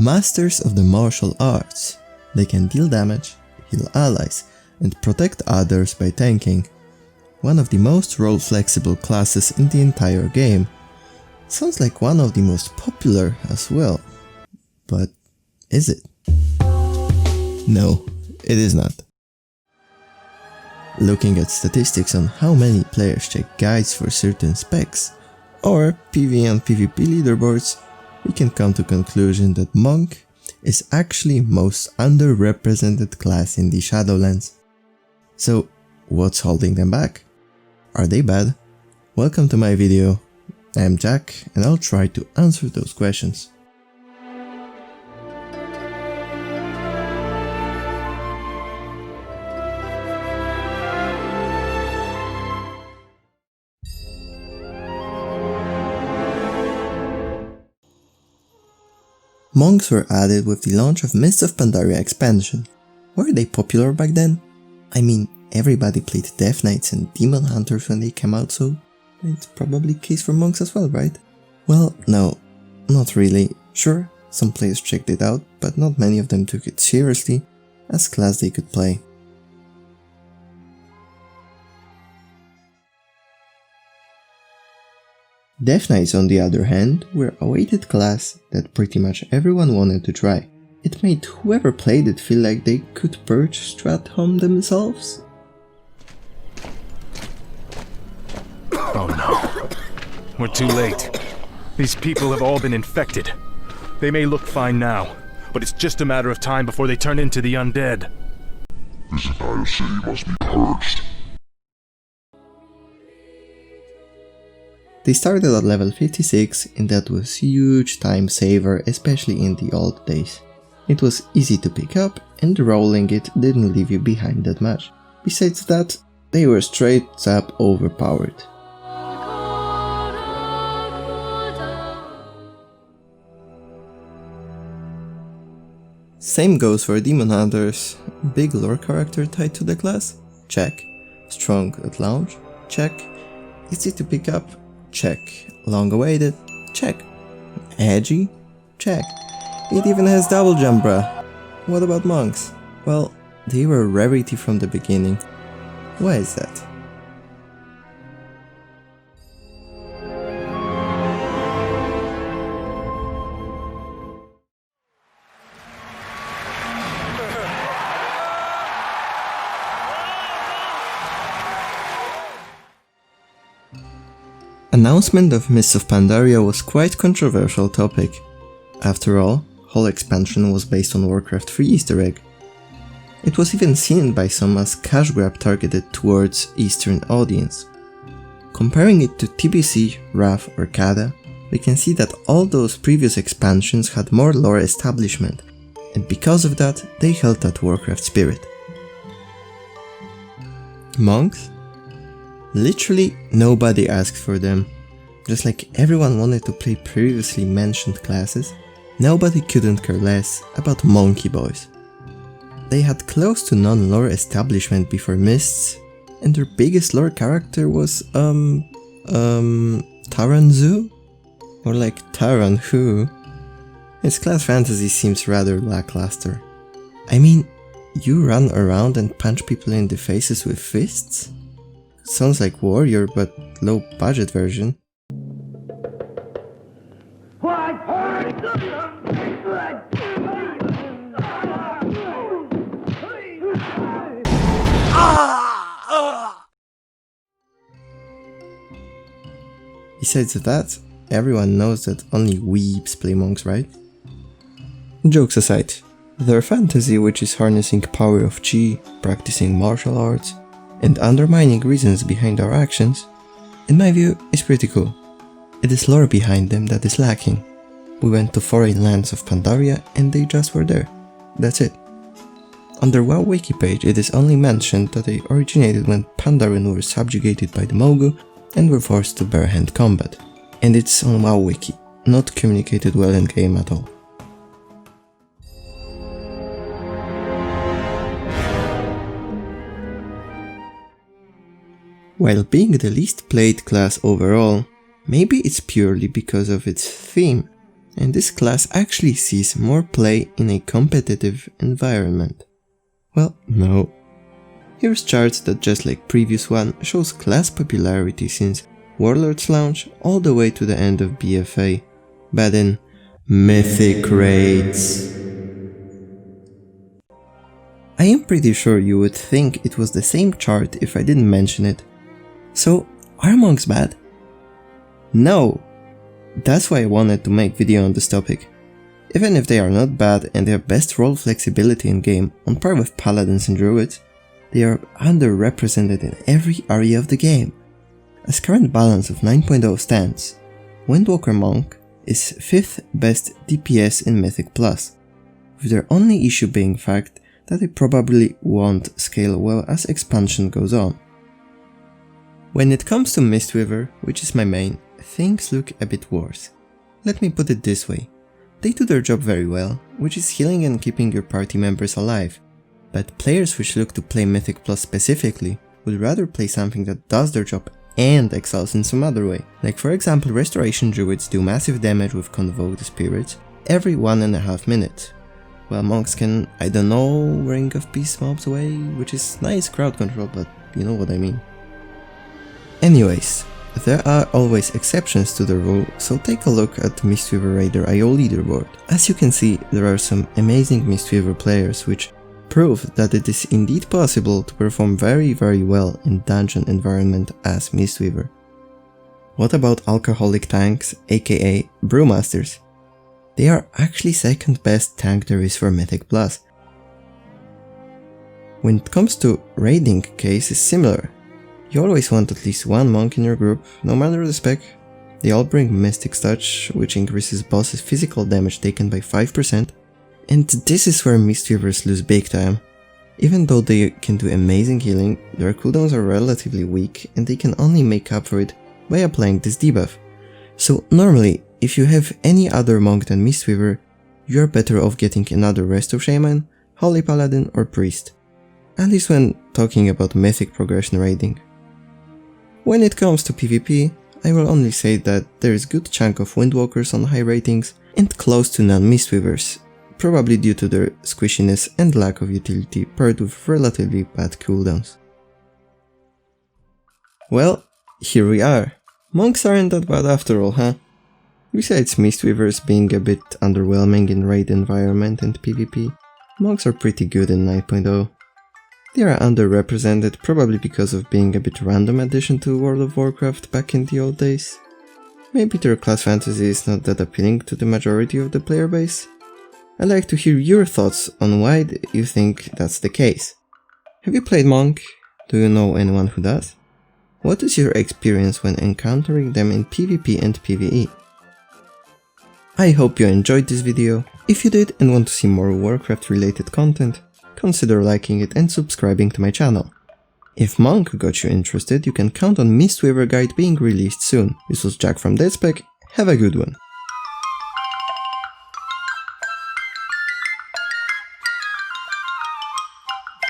Masters of the martial arts. They can deal damage, heal allies, and protect others by tanking. One of the most role-flexible classes in the entire game. Sounds like one of the most popular as well. But is it? No, it is not. Looking at statistics on how many players check guides for certain specs, or PvE and PvP leaderboards, we can come to conclusion that Monk is actually most underrepresented class in the Shadowlands. So what's holding them back? Are they bad? Welcome to my video. I am Jack and I'll try to answer those questions. Monks were added with the launch of Mists of Pandaria expansion. Were they popular back then? I mean, everybody played Death Knights and Demon Hunters when they came out, so it's probably the case for monks as well, right? Well, no, not really. Sure, some players checked it out, but not many of them took it seriously as class they could play. Death Knights, on the other hand, were a weighted class that pretty much everyone wanted to try. It made whoever played it feel like they could purge Stratholme themselves. Oh no. We're too late. These people have all been infected. They may look fine now, but it's just a matter of time before they turn into the undead. This entire city must be purged. They started at level 56 and that was huge time saver, especially in the old days. It was easy to pick up and rolling it didn't leave you behind that much. Besides that, they were straight up overpowered. Same goes for Demon Hunters. Big lore character tied to the class? Check. Strong at launch? Check. Easy to pick up? Check. Long awaited? Check. Edgy? Check. It even has double jump, bruh. What about monks? Well, they were a rarity from the beginning. Why is that? Announcement of Mists of Pandaria was quite controversial topic. After all, whole expansion was based on Warcraft 3 Easter egg. It was even seen by some as cash grab targeted towards Eastern audience. Comparing it to TBC, Wrath or Kada, we can see that all those previous expansions had more lore establishment, and because of that they held that Warcraft spirit. Monks? Literally nobody asked for them. Just like everyone wanted to play previously mentioned classes, nobody couldn't care less about Monkey Boys. They had close to none lore establishment before Mists, and their biggest lore character was Taranzu? Or like Taran who? His class fantasy seems rather lackluster. I mean, you run around and punch people in the faces with fists? Sounds like Warrior, but low budget version. Besides that, everyone knows that only weebs play monks, right? Jokes aside, their fantasy, which is harnessing power of chi, practicing martial arts, and undermining reasons behind our actions, in my view, is pretty cool. It is lore behind them that is lacking. We went to foreign lands of Pandaria and they just were there. That's it. On their WoW wiki page it is only mentioned that they originated when Pandaren were subjugated by the Mogu and were forced to bare-hand combat. And it's on WoW wiki, not communicated well in game at all. While being the least played class overall, maybe it's purely because of its theme. and this class actually sees more play in a competitive environment. Well, no. Here's chart that, just like previous one, shows class popularity since Warlord's launch all the way to the end of BFA, but in Mythic raids. I am pretty sure you would think it was the same chart if I didn't mention it. So, are monks bad? No! That's why I wanted to make video on this topic. Even if they are not bad and they have best role flexibility in game, on par with paladins and druids, they are underrepresented in every area of the game. As current balance of 9.0 stands, Windwalker Monk is 5th best DPS in Mythic Plus, with their only issue being fact that they probably won't scale well as expansion goes on. When it comes to Mistweaver, which is my main, things look a bit worse. Let me put it this way, they do their job very well, which is healing and keeping your party members alive, but players which look to play Mythic Plus specifically would rather play something that does their job and excels in some other way. Like for example, Restoration Druids do massive damage with Convoke the Spirits every 1.5 minutes, while monks can, I don't know, Ring of Peace mobs away, which is nice crowd control, but you know what I mean. Anyways, there are always exceptions to the rule, so take a look at Mistweaver Raider IO leaderboard. As you can see, there are some amazing Mistweaver players which prove that it is indeed possible to perform very well in dungeon environment as Mistweaver. What about alcoholic tanks, aka Brewmasters? They are actually second best tank there is for Mythic Plus. When it comes to raiding, case is similar. You always want at least one monk in your group, no matter the spec. They all bring Mystic's Touch, which increases boss's physical damage taken by 5%, and this is where Mistweavers lose big time. Even though they can do amazing healing, their cooldowns are relatively weak and they can only make up for it by applying this debuff. So normally, if you have any other monk than Mistweaver, you are better off getting another Resto Shaman, Holy Paladin or Priest. At least when talking about Mythic progression raiding. When it comes to PvP, I will only say that there is good chunk of Windwalkers on high ratings and close to none Mistweavers, probably due to their squishiness and lack of utility paired with relatively bad cooldowns. Well, here we are. Monks aren't that bad after all, huh? Besides Mistweavers being a bit underwhelming in raid environment and PvP, monks are pretty good in 9.0. They are underrepresented probably because of being a bit random addition to World of Warcraft back in the old days. Maybe their class fantasy is not that appealing to the majority of the player base. I'd like to hear your thoughts on why you think that's the case. Have you played Monk? Do you know anyone who does? What is your experience when encountering them in PvP and PvE? I hope you enjoyed this video. If you did and want to see more Warcraft related content, consider liking it and subscribing to my channel. If Monk got you interested, you can count on Mistweaver guide being released soon. This was Jack from Deadspec, have a good one.